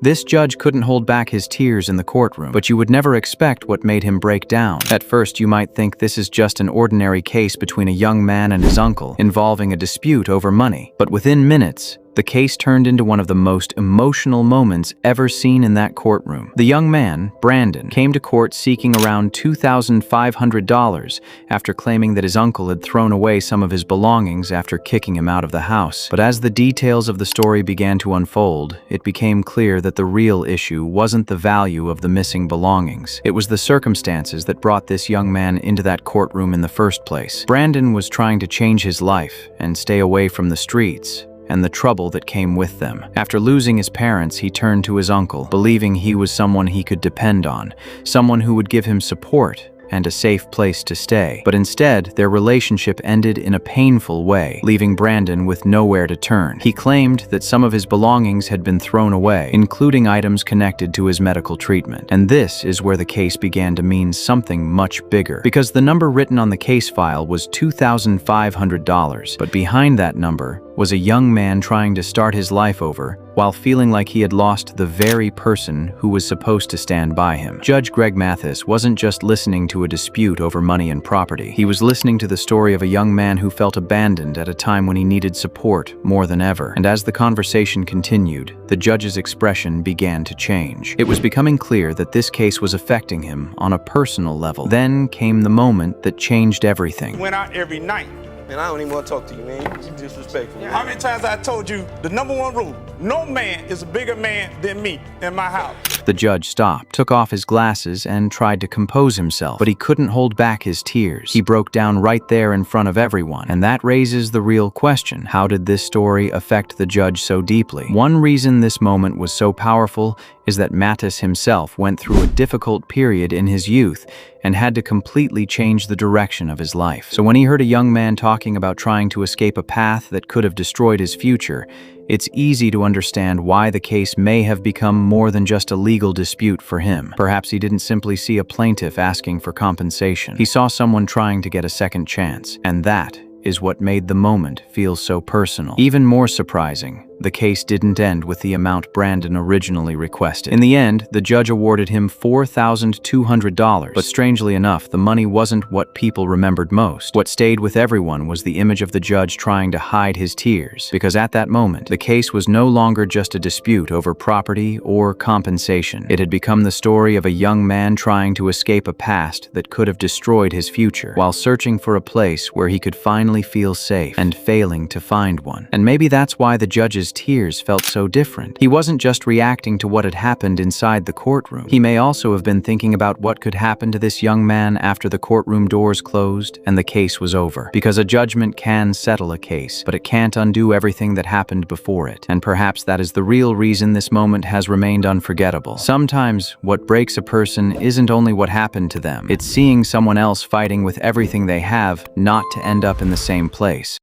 This judge couldn't hold back his tears in the courtroom, but you would never expect what made him break down. At first, you might think this is just an ordinary case between a young man and his uncle, involving a dispute over money. But within minutes, the case turned into one of the most emotional moments ever seen in that courtroom. The young man, Brandon, came to court seeking around $2,500 after claiming that his uncle had thrown away some of his belongings after kicking him out of the house. But as the details of the story began to unfold, it became clear that the real issue wasn't the value of the missing belongings. It was the circumstances that brought this young man into that courtroom in the first place. Brandon was trying to change his life and stay away from the streets and the trouble that came with them. After losing his parents, he turned to his uncle, believing he was someone he could depend on, someone who would give him support and a safe place to stay. But instead, their relationship ended in a painful way, leaving Brandon with nowhere to turn. He claimed that some of his belongings had been thrown away, including items connected to his medical treatment. And this is where the case began to mean something much bigger, because the number written on the case file was $2,500. But behind that number was a young man trying to start his life over while feeling like he had lost the very person who was supposed to stand by him. Judge Greg Mathis wasn't just listening to a dispute over money and property. He was listening to the story of a young man who felt abandoned at a time when he needed support more than ever. And as the conversation continued, the judge's expression began to change. It was becoming clear that this case was affecting him on a personal level. Then came the moment that changed everything. Went out every night. Man, I don't even want to talk to you, man. You disrespectful. Man. How many times I told you the #1 rule, no man is a bigger man than me in my house. The judge stopped, took off his glasses, and tried to compose himself, but he couldn't hold back his tears. He broke down right there in front of everyone, and that raises the real question. How did this story affect the judge so deeply? One reason this moment was so powerful is that Mathis himself went through a difficult period in his youth and had to completely change the direction of his life. So when he heard a young man talking about trying to escape a path that could have destroyed his future, it's easy to understand why the case may have become more than just a legal dispute for him. Perhaps he didn't simply see a plaintiff asking for compensation. He saw someone trying to get a second chance, and that is what made the moment feel so personal. Even more surprising, the case didn't end with the amount Brandon originally requested. In the end, the judge awarded him $4,200, but strangely enough, the money wasn't what people remembered most. What stayed with everyone was the image of the judge trying to hide his tears, because at that moment, the case was no longer just a dispute over property or compensation. It had become the story of a young man trying to escape a past that could have destroyed his future, while searching for a place where he could finally feel safe and failing to find one. And maybe that's why the judge's tears felt so different. He wasn't just reacting to what had happened inside the courtroom. He may also have been thinking about what could happen to this young man after the courtroom doors closed and the case was over. Because a judgment can settle a case, but it can't undo everything that happened before it. And perhaps that is the real reason this moment has remained unforgettable. Sometimes, what breaks a person isn't only what happened to them. It's seeing someone else fighting with everything they have not to end up in the same place.